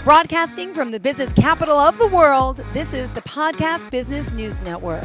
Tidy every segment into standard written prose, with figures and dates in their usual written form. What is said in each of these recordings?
Broadcasting from the business capital of the world, this is the Podcast Business News Network.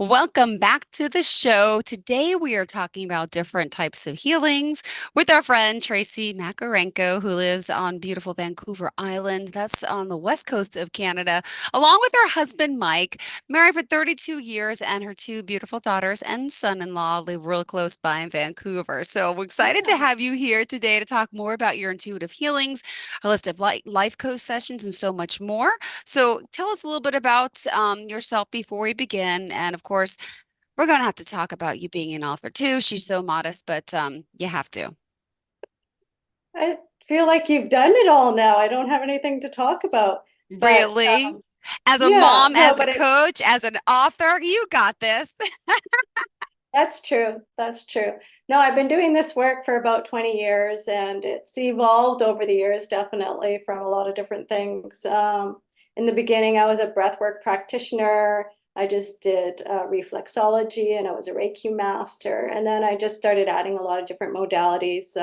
Welcome back to the show. Today we are talking about different types of healings with our friend Tracy Makarenko, who lives on beautiful Vancouver Island. That's on the west coast of Canada, along with her husband Mike, married for 32 years, and her two beautiful daughters and son-in-law live real close by in Vancouver. So we're excited to have you here today to talk more about your intuitive healings, a list of life coach sessions, and so much more. So tell us a little bit about yourself before we begin. And of course, we're going to have to talk about you being an author too. She's so modest, but you have to. I feel like you've done it all now. I don't have anything to talk about. But Really? As a yeah, mom, no, as a but coach, as an author, you got this. that's true. That's true. No, I've been doing this work for about 20 years and it's evolved over the years, definitely from a lot of different things. In the beginning, I was a breathwork practitioner. I just did reflexology and I was a Reiki master. And then I just started adding a lot of different modalities.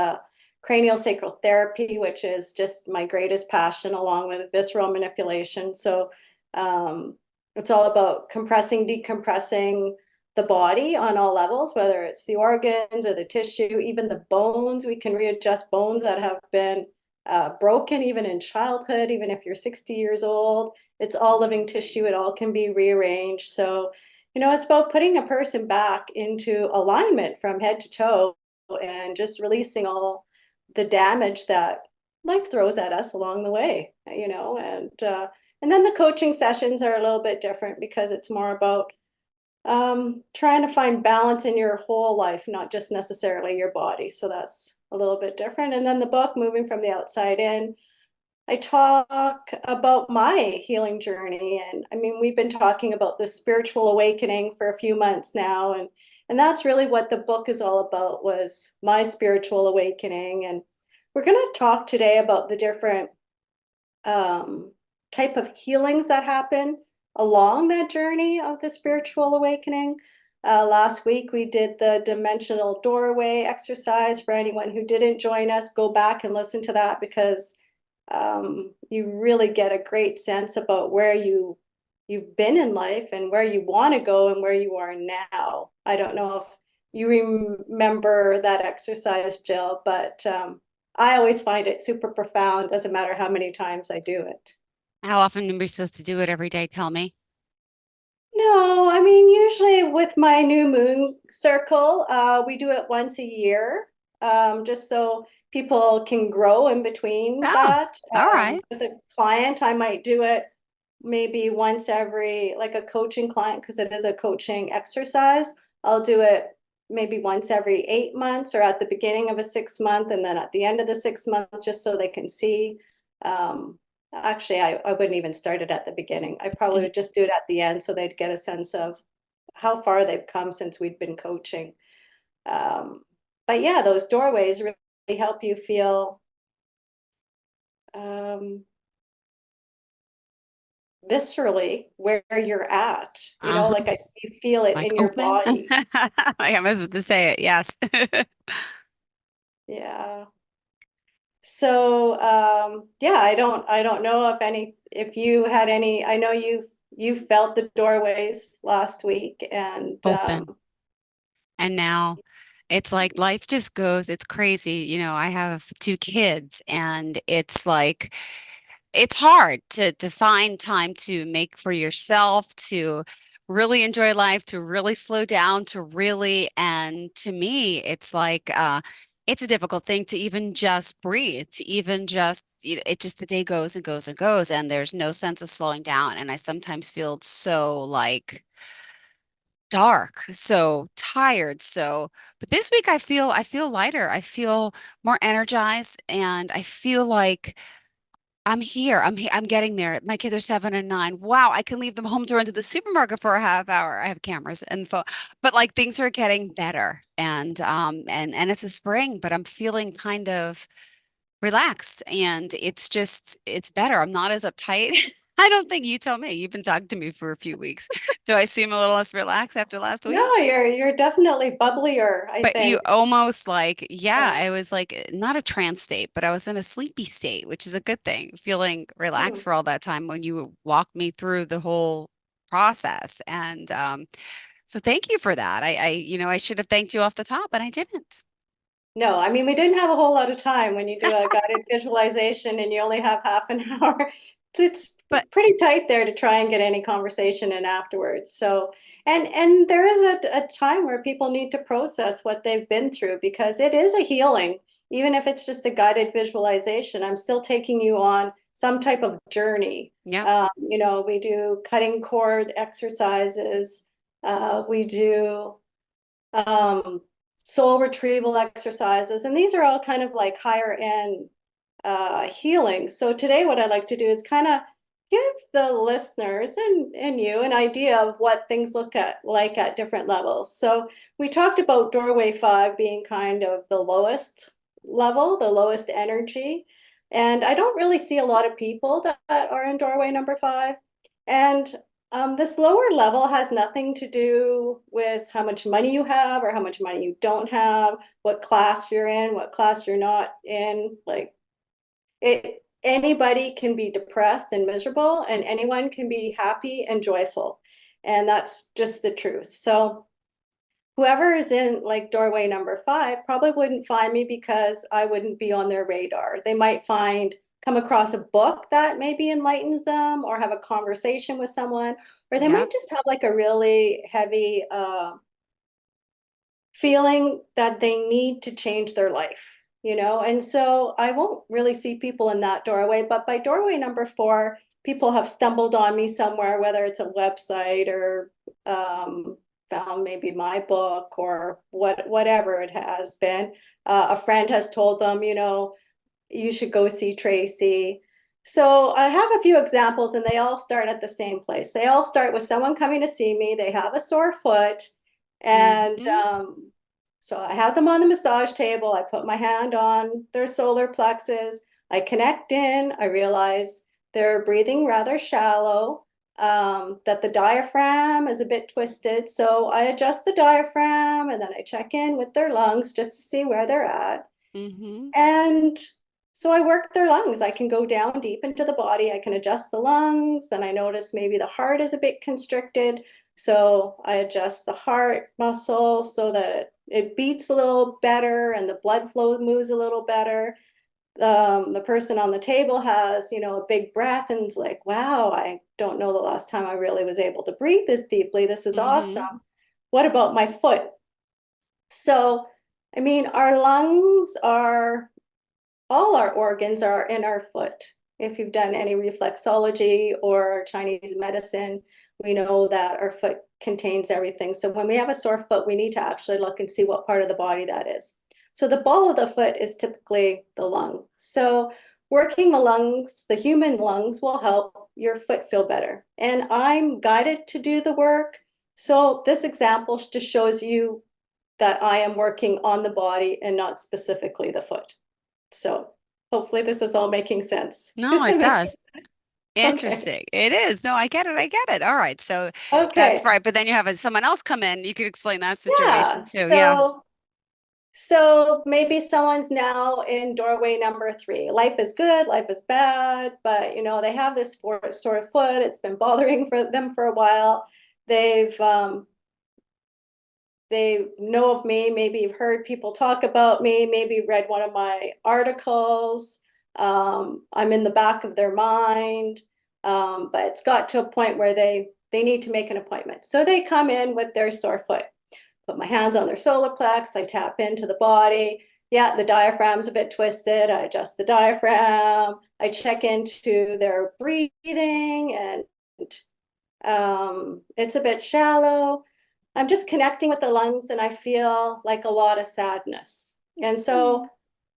Cranial sacral therapy, which is just my greatest passion, along with visceral manipulation. So it's all about compressing, decompressing the body on all levels, whether it's the organs or the tissue, even the bones. We can readjust bones that have been broken even in childhood, even if you're 60 years old. It's all living tissue. It all can be rearranged. So, it's about putting a person back into alignment from head to toe and just releasing all the damage that life throws at us along the way, and then the coaching sessions are a little bit different because it's more about trying to find balance in your whole life, not just necessarily your body. So that's a little bit different. And then the book, Moving from the Outside In, I talk about my healing journey. And I mean, we've been talking about this spiritual awakening for a few months now. And that's really what the book is all about, was my spiritual awakening. And we're going to talk today about the different type of healings that happen along that journey of the spiritual awakening. Last week, we did the dimensional doorway exercise. For anyone who didn't join us, go back and listen to that, because you really get a great sense about where you've been in life and where you want to go and where you are now. I don't know if you remember that exercise, Jill, but I always find it super profound. Doesn't matter how many times I do it. How often are we supposed to do it every day? Tell me. No, I mean, usually with my new moon circle, we do it once a year, just so people can grow in between Oh, that. all right. With a client, I might do it maybe once every, like a coaching client, because it is a coaching exercise. I'll do it maybe once every 8 months, or at the beginning of a 6 month, and then at the end of the 6 month, just so they can see. Um, Actually, I wouldn't even start it at the beginning. I probably Mhm. would just do it at the end so they'd get a sense of how far they've come since we'd been coaching. Um, but yeah, those doorways really help you feel um, viscerally where you're at. Uh-huh. Like you feel it Like in your open. body. I was about to say it. Yes. Yeah. So yeah, I don't know if you had any. I know you felt the doorways last week, and Open. And now it's like life just goes, it's crazy. I have two kids and it's like it's hard to find time to make for yourself, to really enjoy life, to really slow down, to really, and to me, it's like it's a difficult thing to even just breathe, to even just it just the day goes and goes and goes, and there's no sense of slowing down. And I sometimes feel so like dark, so tired. So, but this week I feel lighter. I feel more energized and I feel like I'm here. I'm getting there. My kids are 7 and 9. Wow, I can leave them home to run to the supermarket for a half hour. I have cameras and phone, but like things are getting better. And it's a spring, but I'm feeling kind of relaxed and it's better. I'm not as uptight. I don't think you tell me. You've been talking to me for a few weeks. Do I seem a little less relaxed after last week? No, you're definitely bubblier, I But you think. almost like, yeah, Yeah. I was like not a trance state, but I was in a sleepy state, which is a good thing. Feeling relaxed Hmm. for all that time when you walked me through the whole process. And so thank you for that. I should have thanked you off the top, but I didn't. No, I mean, we didn't have a whole lot of time when you do a guided visualization and you only have half an hour. It's But pretty tight there to try and get any conversation in afterwards. So, and there is a time where people need to process what they've been through because it is a healing. Even if it's just a guided visualization, I'm still taking you on some type of journey. yeah, We do cutting cord exercises. We do um, soul retrieval exercises, and these are all kind of like higher end healing. So today, what I'd like to do is kind of give the listeners and you an idea of what things look at like at different levels. So we talked about doorway 5 being kind of the lowest level, the lowest energy. And I don't really see a lot of people that are in doorway number 5. And this lower level has nothing to do with how much money you have or how much money you don't have, what class you're in, what class you're not in. Like anybody can be depressed and miserable, and anyone can be happy and joyful. And that's just the truth. So whoever is in like doorway number 5 probably wouldn't find me because I wouldn't be on their radar. They might come across a book that maybe enlightens them or have a conversation with someone, or they yeah. might just have like a really heavy feeling that they need to change their life. And so I won't really see people in that doorway, but by doorway number 4, people have stumbled on me somewhere, whether it's a website or found maybe my book or whatever it has been. A friend has told them, you should go see Tracy. So I have a few examples, and they all start at the same place. They all start with someone coming to see me. They have a sore foot, and Hmm. so I have them on the massage table. I put my hand on their solar plexus. I connect in. I realize they're breathing rather shallow, that the diaphragm is a bit twisted. So I adjust the diaphragm and then I check in with their lungs just to see where they're at. Hmm. And so I work their lungs. I can go down deep into the body. I can adjust the lungs. Then I notice maybe the heart is a bit constricted. So I adjust the heart muscle so that it beats a little better and the blood flow moves a little better. The person on the table has, a big breath and is like, wow, I don't know the last time I really was able to breathe this deeply. This is Hmm. awesome. What about my foot? So, I mean, our lungs are all our organs are in our foot. If you've done any reflexology or Chinese medicine, we know that our foot contains everything. So when we have a sore foot, we need to actually look and see what part of the body that is. So the ball of the foot is typically the lung. So working the lungs, the human lungs, will help your foot feel better. And I'm guided to do the work. So this example just shows you that I am working on the body and not specifically the foot. So hopefully this is all making sense. No, Is it it making does. sense? Okay. Interesting. It is. No, I get it. I get it. All right. So that's Okay. right. But then you have someone else come in. You could explain that situation Yeah. too. Yeah. So maybe someone's now in doorway number 3. Life is good, life is bad, but they have this sore foot. It's been bothering for them for a while. They've they know of me, maybe you've heard people talk about me, maybe read one of my articles. I'm in the back of their mind, but it's got to a point where they need to make an appointment. So they come in with their sore foot. Put my hands on their solar plex, I tap into the body. Yeah, the diaphragm's a bit twisted. I adjust the diaphragm. I check into their breathing, and it's a bit shallow. I'm just connecting with the lungs and I feel like a lot of sadness. And so,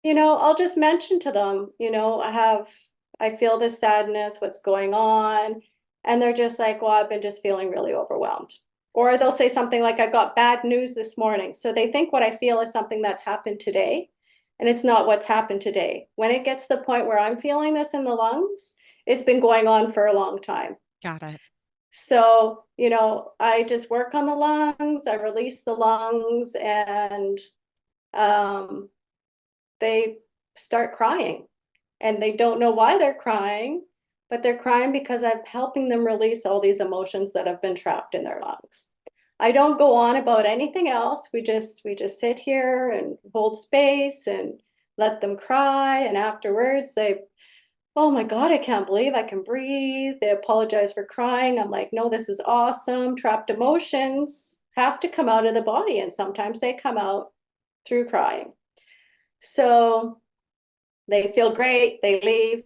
I'll just mention to them, I feel this sadness, what's going on? And they're just like, well, I've been just feeling really overwhelmed. Or they'll say something like, I got bad news this morning. So they think what I feel is something that's happened today. And it's not what's happened today. When it gets to the point where I'm feeling this in the lungs, it's been going on for a long time. Got it. So, I just work on the lungs, I release the lungs, and they start crying. And they don't know why they're crying, but they're crying because I'm helping them release all these emotions that have been trapped in their lungs. I don't go on about anything else. We just sit here and hold space and let them cry. And afterwards, oh my God, I can't believe I can breathe. They apologize for crying. I'm like, no, this is awesome. Trapped emotions have to come out of the body, and sometimes they come out through crying. So they feel great. They leave.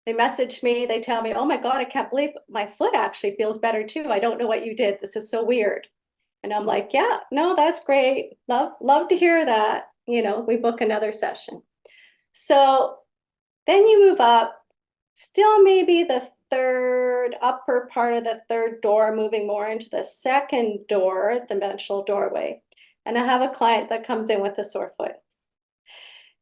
They message me. They tell me, oh my God, I can't believe my foot actually feels better too. I don't know what you did. This is so weird. And I'm like, yeah, no, that's great. Love to hear that. We book another session. So then you move up, still maybe the third upper part of the third door, moving more into the second door, the dimensional doorway. And I have a client that comes in with a sore foot.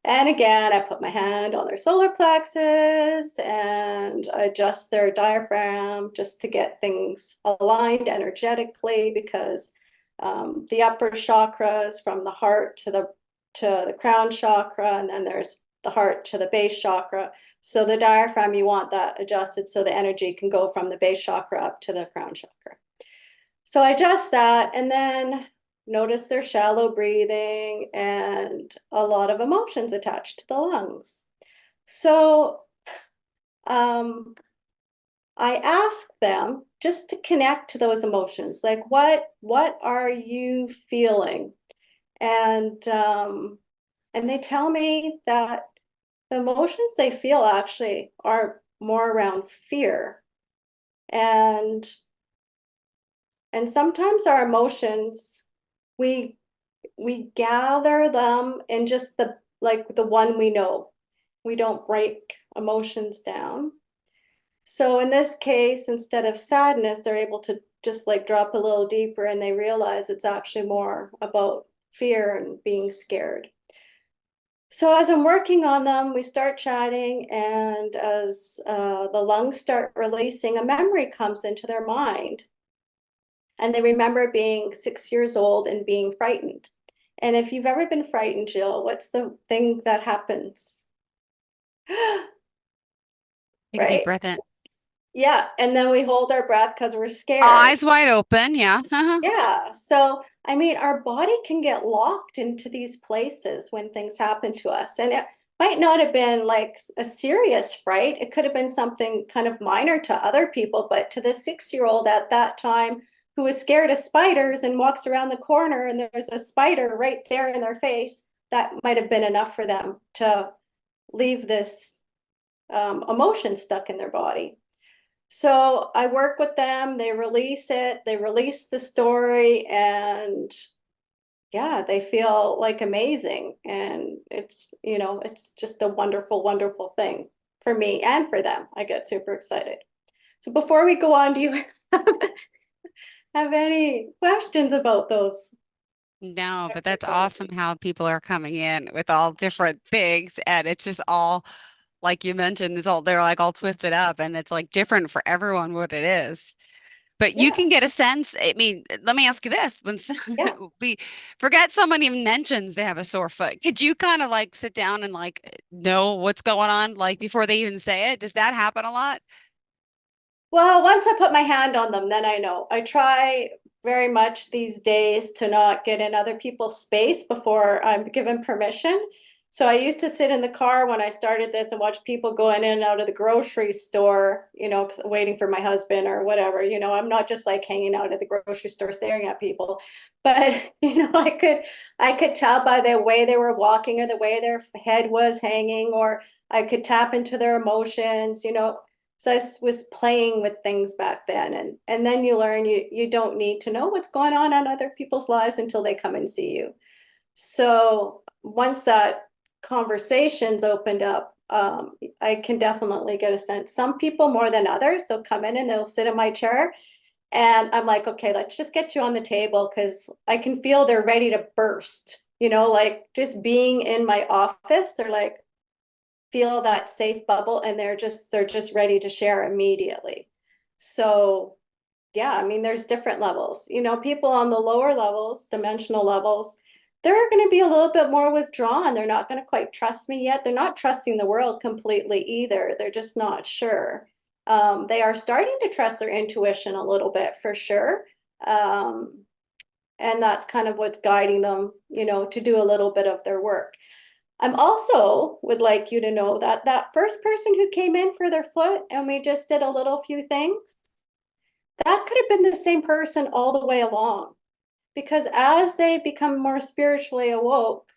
And again, I put my hand on their solar plexus and I adjust their diaphragm just to get things aligned energetically, because the upper chakras from the heart to the crown chakra, and then there's the heart to the base chakra. So the diaphragm, you want that adjusted so the energy can go from the base chakra up to the crown chakra. So I adjust that, and then notice their shallow breathing and a lot of emotions attached to the lungs. So I ask them just to connect to those emotions, like what are you feeling? And they tell me that the emotions they feel actually are more around fear. And sometimes our emotions, we gather them in just the one we know. We don't break emotions down. So in this case, instead of sadness, they're able to just drop a little deeper, and they realize it's actually more about fear and being scared. So as I'm working on them, we start chatting, and as the lungs start releasing, a memory comes into their mind. And they remember being 6 years old and being frightened. And if you've ever been frightened, Jill, what's the thing that happens? Take a deep Right? breath in. Yeah. And then we hold our breath because we're scared. Eyes wide open. Yeah. Yeah. So, I mean, our body can get locked into these places when things happen to us. And it might not have been like a serious fright. It could have been something kind of minor to other people, but to the 6-year-old at that time who was scared of spiders and walks around the corner and there's a spider right there in their face, that might have been enough for them to leave this emotion stuck in their body. So I work with them, they release it, they release the story, and yeah, they feel like amazing. And it's just a wonderful, wonderful thing for me and for them. I get super excited. So before we go on, do you have any questions about those? No, but that's awesome how people are coming in with all different things. And it's just all, like you mentioned, they're like all twisted up, and it's like different for everyone what it is. But you Yeah, can get a sense. I mean, let me ask you this. yeah. We forget someone even mentions they have a sore foot. Could you kind of like sit down and like know what's going on, like before they even say it? Does that happen a lot? Well, once I put my hand on them, then I know. I try very much these days to not get in other people's space before I'm given permission. So I used to sit in the car when I started this and watch people going in and out of the grocery store, waiting for my husband or whatever. I'm not just like hanging out at the grocery store staring at people, but I could tell by the way they were walking or the way their head was hanging, or I could tap into their emotions. So I was playing with things back then, and then you learn you don't need to know what's going on other people's lives until they come and see you. So once that conversation's opened up, I can definitely get a sense. Some people more than others, they'll come in and they'll sit in my chair, and I'm like, okay, let's just get you on the table, because I can feel they're ready to burst. Like just being in my office, they're like, feel that safe bubble, and they're just ready to share immediately. So yeah, I mean, there's different levels. People on the lower levels, dimensional levels, they're going to be a little bit more withdrawn. They're not going to quite trust me yet. They're not trusting the world completely either. They're just not sure. They are starting to trust their intuition a little bit for sure. And that's kind of what's guiding them, to do a little bit of their work. I'm also would like you to know that that first person who came in for their foot and we just did a little few things, that could have been the same person all the way along. Because as they become more spiritually awoke,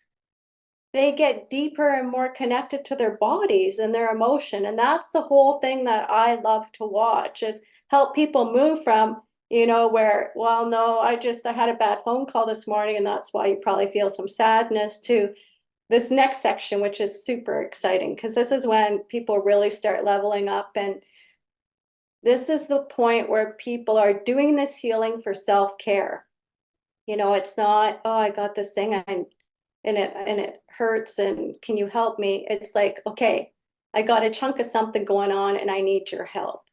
they get deeper and more connected to their bodies and their emotion. And that's the whole thing that I love to watch, is help people move from, where, well, no, I had a bad phone call this morning and that's why you probably feel some sadness, to this next section, which is super exciting, because this is when people really start leveling up. And this is the point where people are doing this healing for self-care. It's not, oh, I got this thing and it hurts and can you help me? It's like, okay, I got a chunk of something going on and I need your help.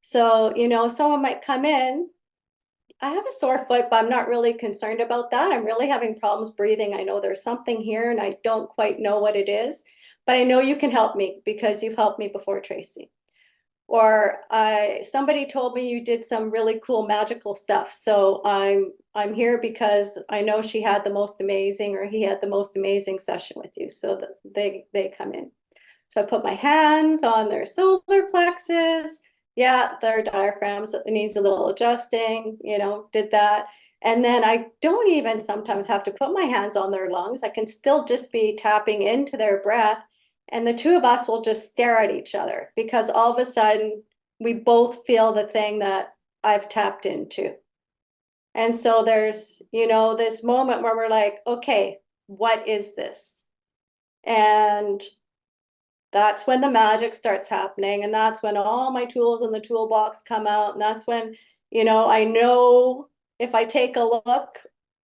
So, someone might come in, I have a sore foot, but I'm not really concerned about that. I'm really having problems breathing. I know there's something here and I don't quite know what it is, but I know you can help me because you've helped me before, Tracy. Or somebody told me you did some really cool magical stuff. So I'm here because I know she had the most amazing, or he had the most amazing session with you. So that they come in. So I put my hands on their solar plexus. Yeah, their diaphragms, it needs a little adjusting, did that. And then I don't even sometimes have to put my hands on their lungs. I can still just be tapping into their breath. And the two of us will just stare at each other because all of a sudden we both feel the thing that I've tapped into. And so there's, this moment where we're like, okay, what is this? And that's when the magic starts happening. And that's when all my tools in the toolbox come out. And that's when, I know if I take a look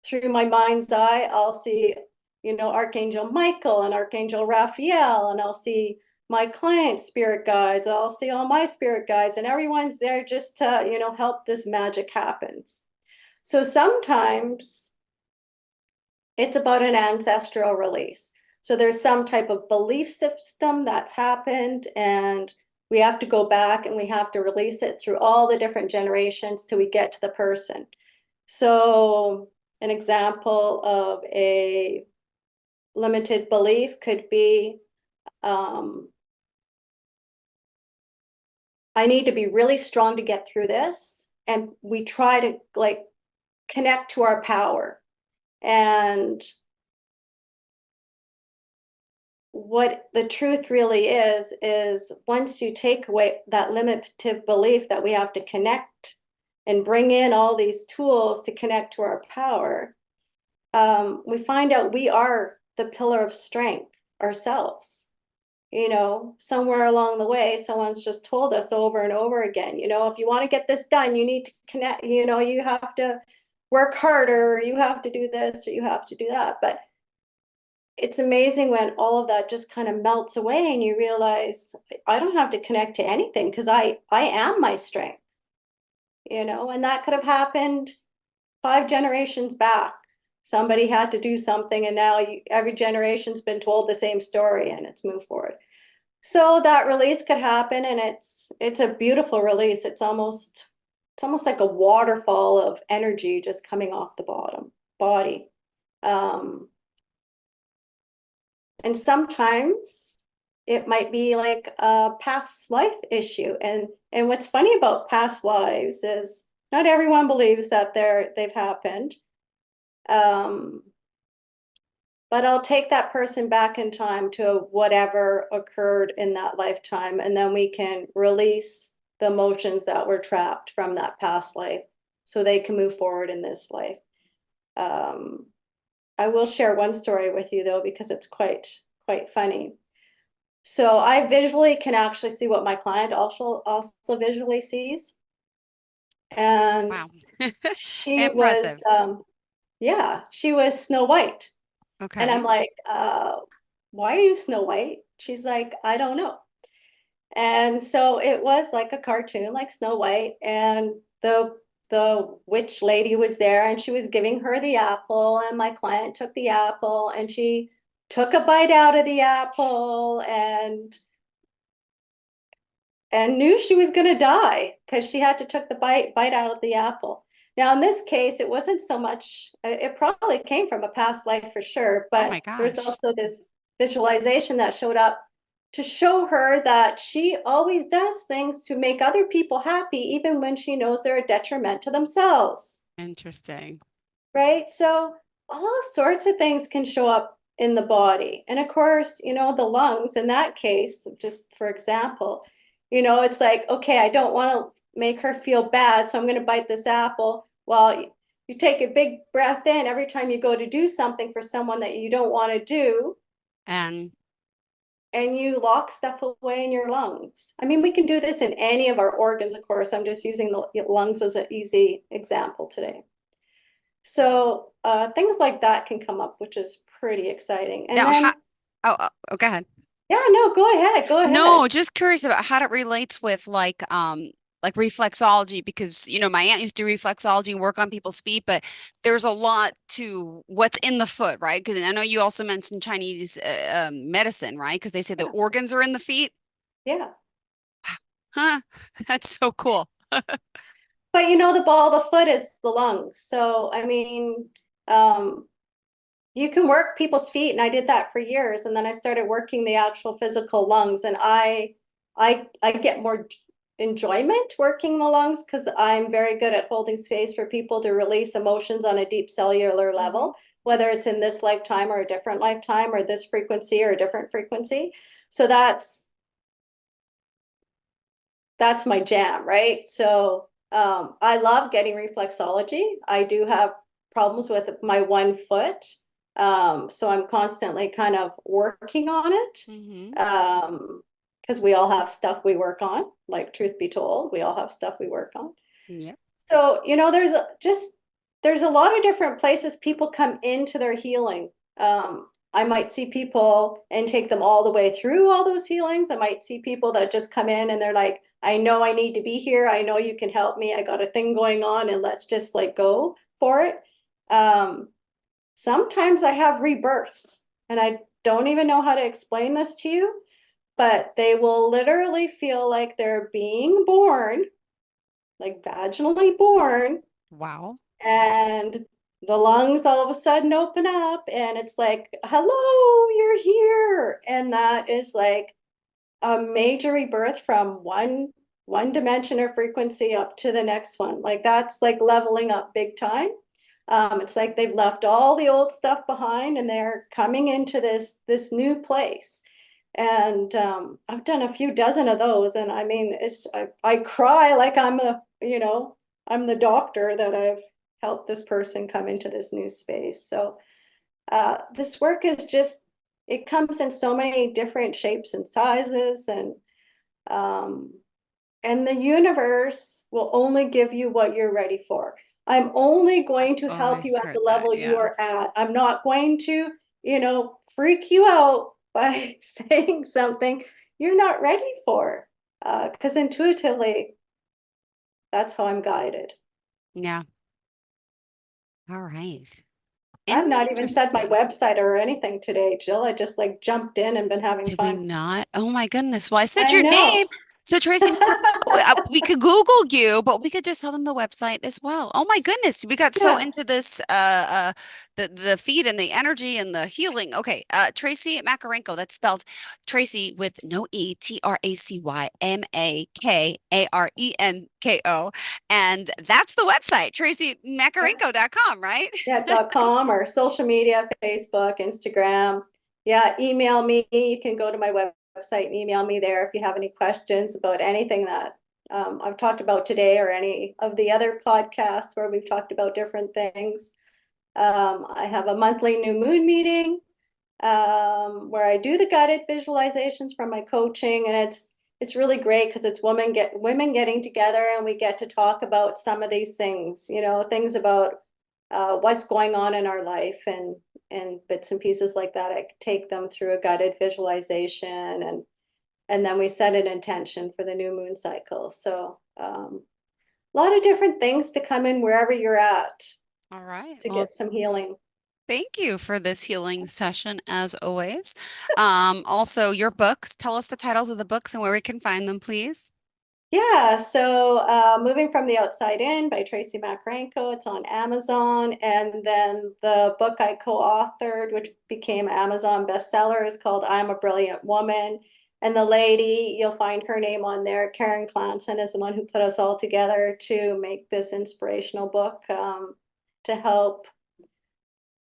through my mind's eye, I'll see, Archangel Michael and Archangel Raphael, and I'll see my client's spirit guides. I'll see all my spirit guides, and everyone's there just to, help this magic happens. So sometimes it's about an ancestral release. So there's some type of belief system that's happened, and we have to go back and we have to release it through all the different generations till we get to the person. So an example of a limited belief could be, I need to be really strong to get through this. And we try to connect to our power. And what the truth really is once you take away that limited belief that we have to connect and bring in all these tools to connect to our power, we find out we are the pillar of strength ourselves. Somewhere along the way, someone's just told us over and over again, if you want to get this done, you need to connect, you have to work harder, you have to do this, or you have to do that. But it's amazing when all of that just kind of melts away and you realize I don't have to connect to anything because I am my strength, and that could have happened 5 generations back. Somebody had to do something, and now every generation's been told the same story and it's moved forward. So that release could happen, and it's a beautiful release. It's almost like a waterfall of energy just coming off the body. And sometimes it might be like a past life issue. And what's funny about past lives is not everyone believes that they've happened. But I'll take that person back in time to whatever occurred in that lifetime, and then we can release the emotions that were trapped from that past life so they can move forward in this life. I will share one story with you though, because it's quite funny. So I visually can actually see what my client also visually sees. And Wow. she Impressive. was, she was Snow White. And Okay. I'm like, why are you Snow White? She's like, I don't know. And so it was like a cartoon, like Snow White, and the witch lady was there and she was giving her the apple, and my client took the apple and she took a bite out of the apple and knew she was going to die because she had to took the bite out of the apple. Now, in this case, it wasn't so much, it probably came from a past life for sure, Oh my but there's gosh. also this visualization that showed up to show her that she always does things to make other people happy, even when she knows they're a detriment to themselves. Interesting. Right? So all sorts of things can show up in the body. And of course, the lungs in that case, just for example, it's like, okay, I don't want to make her feel bad, so I'm going to bite this apple. Well, you take a big breath in every time you go to do something for someone that you don't want to do, And and you lock stuff away in your lungs. I mean, we can do this in any of our organs, of course. I'm just using the lungs as an easy example today. So things like that can come up, which is pretty exciting. And now, then, go ahead. yeah, no, go ahead, go ahead. No, just curious about how it relates with like reflexology, because my aunt used to do reflexology and work on people's feet, but there's a lot to what's in the foot, right? Because I know you also mentioned Chinese medicine, right? Because they say the Yeah, organs are in the feet. yeah. Huh? That's so cool. But the ball of the foot is the lungs. So, I mean, um, you can work people's feet, and I did that for years. And then I started working the actual physical lungs, and I get more enjoyment working the lungs because I'm very good at holding space for people to release emotions on a deep cellular Hmm. level, whether it's in this lifetime or a different lifetime, or this frequency or a different frequency. So that's my jam, right? So I love getting reflexology. I do have problems with my one foot. So I'm constantly kind of working on it. Hmm. Because we all have stuff we work on, like truth be told, we all have stuff we work on. Yep. So, there's a lot of different places people come into their healing. I might see people and take them all the way through all those healings. I might see people that just come in and they're like, I know I need to be here. I know you can help me. I got a thing going on and let's just like go for it. Um, Sometimes I have rebirths and I don't even know how to explain this to you, but they will literally feel like they're being born, like vaginally born, Wow. and the lungs all of a sudden open up and it's like, hello, you're here. And that is like a major rebirth from one dimension or frequency up to the next one. Like that's like leveling up big time. It's like they've left all the old stuff behind and they're coming into this new place. And I've done a few dozen of those, and I mean, I cry like I'm the doctor that I've helped this person come into this new space. So this work is just, it comes in so many different shapes and sizes, um, and the universe will only give you what you're ready for. I'm only going to help you Always at the heard that. level you Yeah. are at. I'm not going to, freak you out by saying something you're not ready for. Because intuitively, that's how I'm guided. Yeah. All right. I've not even said my Interesting. website or anything today, Jill. I just like jumped in and been having Did we fun. not? Oh my goodness. Well, I said I your name. know. So Tracy, we could Google you, but we could just tell them the website as well. Oh my goodness. We got so Yeah. into this the feed and the energy and the healing. Okay. Tracy Makarenko, that's spelled Tracy with no E, TracyMakarenko. And that's the website, tracymakarenko.com, right? Yeah, .com or social media, Facebook, Instagram. Yeah, email me. You can go to my website and email me there if you have any questions about anything that I've talked about today or any of the other podcasts where we've talked about different things. I have a monthly new moon meeting where I do the guided visualizations from my coaching, and it's really great because it's women getting together and we get to talk about some of these things, things about what's going on in our life and bits and pieces like that. I take them through a guided visualization, and then we set an intention for the new moon cycle. So a lot of different things to come in wherever you're at All right. to Well, get some healing. thank you for this healing session as always. Also, your books, tell us the titles of the books and where we can find them, please. Yeah, so Moving from the Outside In by Tracy Makarenko, it's on Amazon. And then the book I co-authored, which became Amazon bestseller, is called I'm a Brilliant Woman. And the lady, you'll find her name on there, Karen Clanson, is the one who put us all together to make this inspirational book to help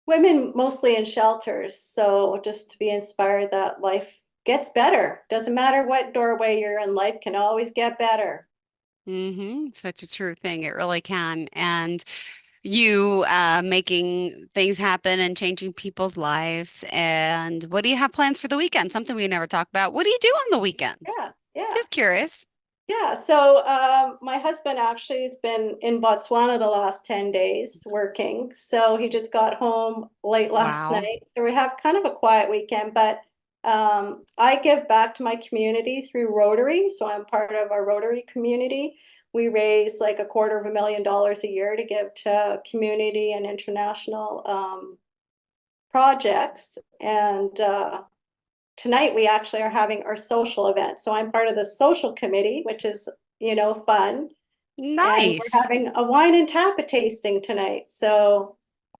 women, mostly in shelters. So just to be inspired that life gets better. Doesn't matter what doorway you're in, life can always get better. Such a true thing. It really can. And you making things happen and changing people's lives. And what do you have plans for the weekend? Something we never talk about. What do you do on the weekends? Yeah. Just curious. Yeah, so my husband actually has been in Botswana the last 10 days working. So he just got home late last Wow. night. So we have kind of a quiet weekend, but I give back to my community through Rotary. So I'm part of our Rotary community. We raise like $250,000 a year to give to community and international projects. And tonight we actually are having our social event. So I'm part of the social committee, which is, fun. And we're Nice. having a wine and tapa tasting tonight. So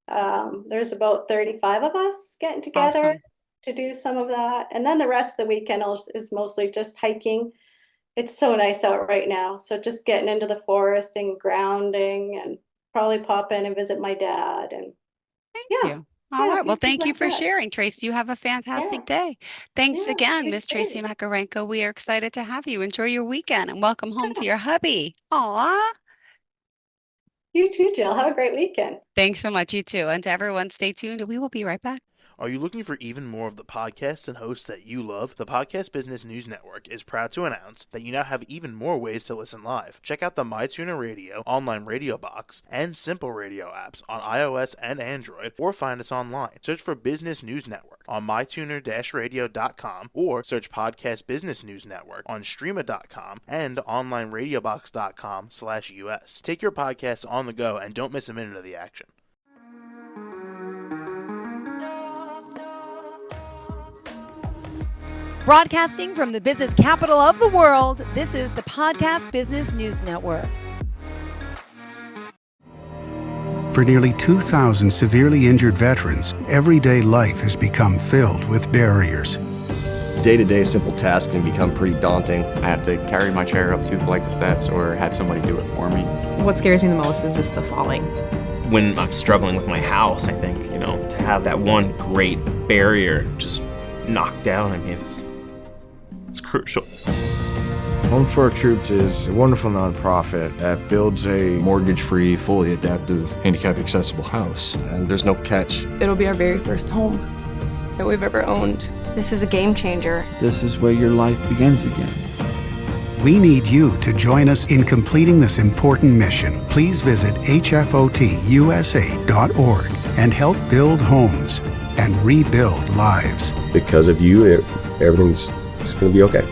there's about 35 of us getting together Awesome. to do some of that. And then the rest of the weekend is mostly just hiking. It's so nice out right now. So just getting into the forest and grounding, and probably pop in and visit my dad. And Thank yeah, you. All right. Well, things thank you like for that. sharing, Tracy. You have a fantastic day. Thanks Yeah, again, you Miss Tracy too. Makarenko. We are excited to have you. Enjoy your weekend and welcome home to your hubby. Aw. You too, Jill. Have a great weekend. Thanks so much. You too. And to everyone, stay tuned. We will be right back. Are you looking for even more of the podcasts and hosts that you love? The Podcast Business News Network is proud to announce that you now have even more ways to listen live. Check out the MyTuner Radio, online radio box, and Simple Radio apps on iOS and Android, or find us online. Search for Business News Network on mytuner-radio.com, or search Podcast Business News Network on streama.com and onlineradiobox.com/US. Take your podcast on the go and don't miss a minute of the action. Broadcasting from the business capital of the world, this is the Podcast Business News Network. For nearly 2,000 severely injured veterans, everyday life has become filled with barriers. Day-to-day simple tasks can become pretty daunting. I have to carry my chair up 2 flights of steps or have somebody do it for me. What scares me the most is just the falling. When I'm struggling with my house, I think, to have that one great barrier just knocked down, it's crucial. Home for Our Troops is a wonderful nonprofit that builds a mortgage-free, fully adaptive, handicap-accessible house. And there's no catch. It'll be our very first home that we've ever owned. This is a game changer. This is where your life begins again. We need you to join us in completing this important mission. Please visit hfotusa.org and help build homes and rebuild lives. Because of you, everything's going to be okay.